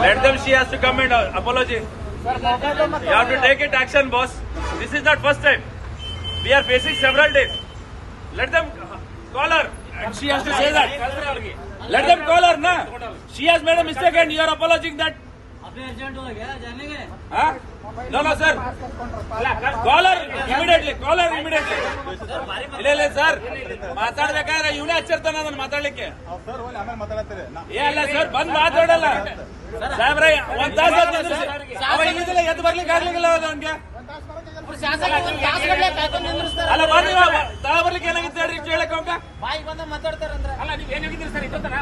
Let them. She has to come and apology. You have to take it action, boss. This is not first time. We are facing several days. Let them call her, and she has to say that. Let them call her, na. She has made a mistake, and you are apologizing that. Huh? No, sir. Call her immediately. ಇಲ್ಲ sir ಮಾತಾಡ್ಬೇಕಾದ್ರೆ ಇವನೇ ಹಚ್ಚಿರ್ತಾನ ಅದನ್ನ ಮಾತಾಡ್ಲಿಕ್ಕೆ. ಅಲ್ಲ sir ಬಂದ್ ಮಾತಾಡಲ್ಲ ಸಾಹೇಬ್ರೆ. ಒಂದ್ ತಾಸ ಎದ್ದು ಬರ್ಲಿಕ್ಕೆ ಆಗ್ಲಿಲ್ಲ ಅವನ್ಗೆ. ಅಲ್ಲ ಬನ್ನಿ ತಳ ಬರ್ಲಿಕ್ಕೆ ಏನಾಗಿತ್ತು ಹೇಳ್ರಿ ಕೇಳಕ್ ಅವಂಗ. ಅಲ್ಲ ನೀವ್ ಏನ್ ಹೋಗಿದ್ರಿ ಸರ್ ಇತ್ತನ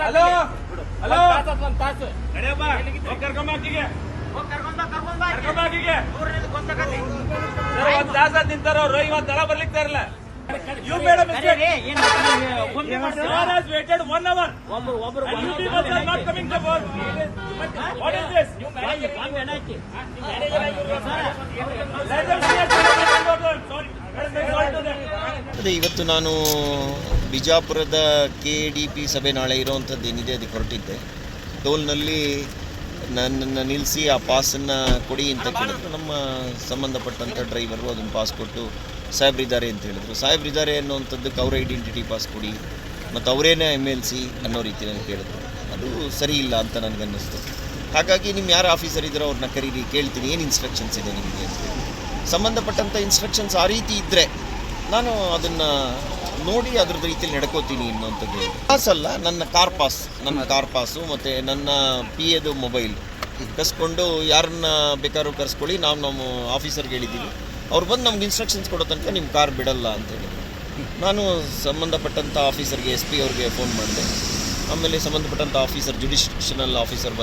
ಹಲೋ ನಡೆಯಪ್ಪ ಕರ್ಕೊಂಬಾಕಿಗೆ ಸರ್ ಒಂದ್ ತಾಸ ನಿಂತಾರ ಅವ್ರು ಇವತ್ತು ತಳ ಬರ್ಲಿಕ್ಕೆ ತರಲ್ಲ. You made a mistake. Sir has waited 1 hour. And you people are not coming to work. What is this? ಅದೇ ಇವತ್ತು ನಾನು ಬಿಜಾಪುರದ KDP ಸಭೆ ನಾಳೆ ಇರೋವಂಥದ್ದು ಏನಿದೆ ಅದಕ್ಕೆ ಹೊರಟಿದ್ದೆ. ಟೋಲ್ನಲ್ಲಿ ನನ್ನನ್ನು ನಿಲ್ಲಿಸಿ ಆ ಪಾಸನ್ನು ಕೊಡಿ ಅಂತ ಕೇಳಿದ್ರು. ನಮ್ಮ ಸಂಬಂಧಪಟ್ಟಂಥ ಡ್ರೈವರು ಅದನ್ನು ಪಾಸ್ ಕೊಟ್ಟು ಸಾಹೇಬ್ರಿದ್ದಾರೆ ಅಂತ ಹೇಳಿದ್ರು. ಸಾಹೇಬ್ರಿದ್ದಾರೆ ಅನ್ನೋವಂಥದ್ದಕ್ಕೆ ಅವರ ಐಡೆಂಟಿಟಿ ಪಾಸ್ ಕೊಡಿ ಮತ್ತು ಅವರೇನೇ MLC ಅನ್ನೋ ರೀತಿ ನನಗೆ ಕೇಳಿದ್ರು. ಅದು ಸರಿ ಇಲ್ಲ ಅಂತ ನನಗನ್ನಿಸ್ತು. ಹಾಗಾಗಿ ನಿಮ್ಮ ಯಾರು ಆಫೀಸರ್ ಇದ್ದರೂ ಅವ್ರನ್ನ ಕರೀರಿ, ಕೇಳ್ತೀನಿ ಏನು ಇನ್ಸ್ಟ್ರಕ್ಷನ್ಸ್ ಇದೆ ನಿಮಗೆ ಅಂತ ಹೇಳಿ. ಸಂಬಂಧಪಟ್ಟಂಥ ಇನ್ಸ್ಟ್ರಕ್ಷನ್ಸ್ ಆ ರೀತಿ ಇದ್ದರೆ ನಾನು ಅದನ್ನು ನೋಡಿ ಅದ್ರದ್ದು ರೀತಿಯಲ್ಲಿ ನಡ್ಕೋತೀನಿ ಅನ್ನೋಂಥದ್ದು. ಪಾಸ್ ಅಲ್ಲ, ನನ್ನ ಕಾರ್ ಪಾಸು ಮತ್ತು ನನ್ನ PAದು ಮೊಬೈಲ್ ಕಸ್ಕೊಂಡು ಯಾರನ್ನ ಬೇಕಾದ್ರೂ ಕರೆಸ್ಕೊಳ್ಳಿ, ನಮ್ಮ ಆಫೀಸರ್ಗೆ ಹೇಳಿದ್ದೀವಿ, ಅವ್ರು ಬಂದು ನಮ್ಗೆ ಇನ್ಸ್ಟ್ರಕ್ಷನ್ಸ್ ಕೊಡೋ ತನಕ ನಿಮ್ಮ ಕಾರ್ ಬಿಡಲ್ಲ ಅಂತೇಳಿ. ನಾನು ಸಂಬಂಧಪಟ್ಟಂಥ ಆಫೀಸರ್ಗೆ SP ಅವ್ರಿಗೆ ಫೋನ್ ಮಾಡಿದೆ. ಆಮೇಲೆ ಸಂಬಂಧಪಟ್ಟಂಥ ಆಫೀಸರ್ ಜುಡಿಷನಲ್ ಆಫೀಸರ್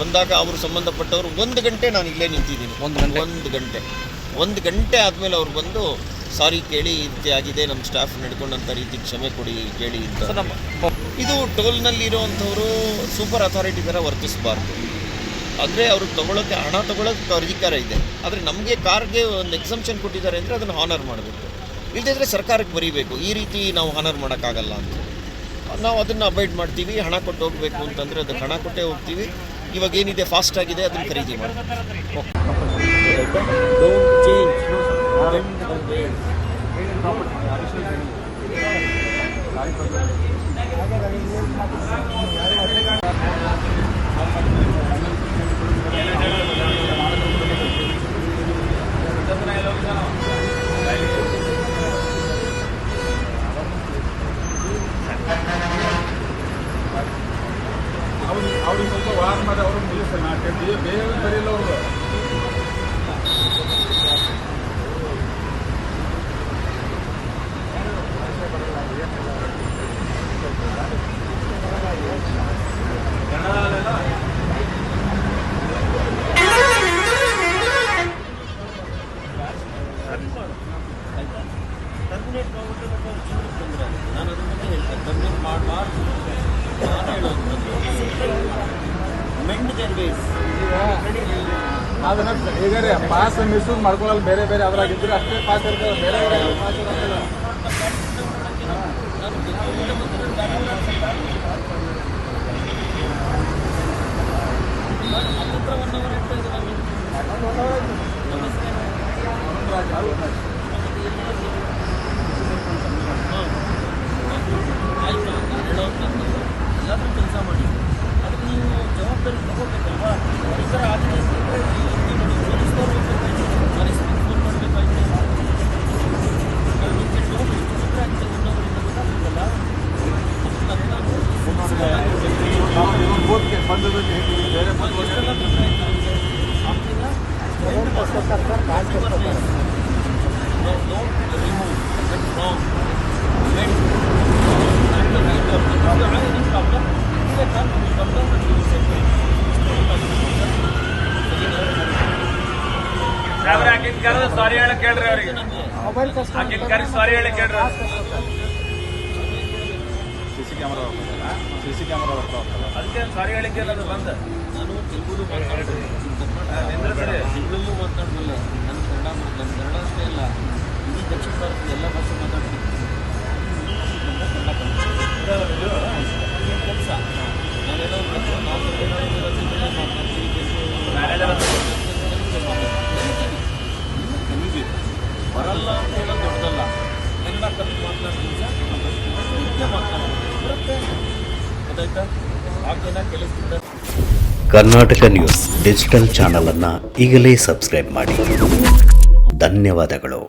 ಬಂದಾಗ ಅವರು ಸಂಬಂಧಪಟ್ಟವರು 1 ಗಂಟೆ ನಾನು ಇಲ್ಲೇ ನಿಂತಿದ್ದೀನಿ. 1 ಗಂಟೆ ಆದಮೇಲೆ ಅವ್ರು ಬಂದು ಸಾರಿ ಕೇಳಿ ರೀತಿ ಆಗಿದೆ, ನಮ್ಮ ಸ್ಟಾಫ್ ನಡ್ಕೊಂಡಂಥ ರೀತಿ ಕ್ಷಮೆ ಕೊಡಿ ಕೇಳಿ ಅಂತ. ಇದು ಟೋಲ್ನಲ್ಲಿರೋವಂಥವರು ಸೂಪರ್ ಅಥಾರಿಟಿ ಥರ ವರ್ತಿಸಬಾರ್ದು. ಆದರೆ ಅವರು ಹಣ ತೊಗೊಳೋಕ್ಕೆ ಅಧಿಕಾರ ಇದೆ. ಆದರೆ ನಮಗೆ ಕಾರ್ಗೆ ಒಂದು ಎಕ್ಸಂಪ್ಷನ್ ಕೊಟ್ಟಿದ್ದಾರೆ ಅಂದರೆ ಅದನ್ನು ಹಾನರ್ ಮಾಡಬೇಕು. ಇಲ್ಲದಿದ್ದರೆ ಸರ್ಕಾರಕ್ಕೆ ಬರೀಬೇಕು, ಈ ರೀತಿ ನಾವು ಹಾನರ್ ಮಾಡೋಕ್ಕಾಗಲ್ಲ ಅಂತ. ನಾವು ಅದನ್ನು ಅವಾಯ್ಡ್ ಮಾಡ್ತೀವಿ. ಹಣ ಕೊಟ್ಟು ಹೋಗಬೇಕು ಅಂತಂದರೆ ಅದಕ್ಕೆ ಹಣ ಕೊಟ್ಟೇ ಹೋಗ್ತೀವಿ. ಇವಾಗ ಏನಿದೆ ಫಾಸ್ಟ್ ಆಗಿದೆ ಅದನ್ನು ಖರೀದಿ ಮಾಡಿ. ಅವ್ರಿಗೆ ಸ್ವಲ್ಪ ವಾರ ಮಾಡಿ ಅವರು ನಿಲ್ಲಿಸ್ತಾರೆ. ಬೇರೆ ಬರೀಲ್ಲ ಅವರು. ನಾನು ಅದ್ರ ಬಗ್ಗೆ ಹೇಳ್ತೇನೆ, ಟರ್ಮಿನೇಟ್ ಮಾಡಬಾರ್ದು. ನಾನು ಹೇಳೋದು ಮೆಂಡ್ ದೇರ್ ವೇಸ್. ಅದನ್ನ ಈಗ ರೀ ಪಾಸ್ ಮಿಸ್ಯೂಸ್ ಮಾಡ್ಕೊಳ್ಳಲ್ಲ. ಬೇರೆ ಅದ್ರಾಗಿದ್ರೆ ಅಷ್ಟೇ ಪಾಸ್ ಇರ್ತದೆ, ಬೇರೆ ಪಾಸ್ ಇರೋದಿಲ್ಲ. ಎಲ್ಲಾದ್ರೂ ಕೆಲಸ ಮಾಡಿ, ಅದಕ್ಕೆ ನೀವು ಜವಾಬ್ದಾರಿ ತಗೋಬೇಕಲ್ವಾ? ಈ ಥರ ಆಗಿದೆ ಪೊಲೀಸ್ನವರು ನಾನು ಎಸ್ಪಿ ಫೋನ್ ಮಾಡಬೇಕಾಯ್ತು. ಸಾರಿ ಹೇಳಕ್ ಕೇಳ್ರಿ ಅವರಿಗೆ. ಸಾರಿ ಹೇಳಕ್ ಕೇಳ್ರಿ. CC ಕ್ಯಾಮರಾ ಬರ್ತಾವಲ್ಲ, ಅದಕ್ಕೆ ಸಾರಿ ಹೇಳಿಕೆ ಅದು ಬಂದ. ನಾನು ತೆಲುಗು ಮಾತಾಡ್ತೀನಿ, ಇಂಗ್ಲೀಷು ಮಾತಾಡಬಲ್ಲ. ನನ್ನ ಕನ್ನಡ ಅಷ್ಟೇ ಅಲ್ಲ, ಇಡೀ ದಕ್ಷಿಣ ಭಾರತದ ಎಲ್ಲ ಭಾಷೆ ಮಾತಾಡ್ತೀನಿ. ಕನ್ನಡ ಕೆಲಸ ನಾವೇನೋ ಪ್ರಶ್ನೆ ಮಾಡ್ತಾನೆ ಬರುತ್ತೆ. ಗೊತ್ತಾಯ್ತಾ? ಆ ಜನ ಕೆಲಸದಿಂದ ಕರ್ನಾಟಕ ನ್ಯೂಸ್ ಡಿಜಿಟಲ್ ಚಾನಲನ್ನು ಈಗಲೇ ಸಬ್ಸ್ಕ್ರೈಬ್ ಮಾಡಿ. ಧನ್ಯವಾದಗಳು.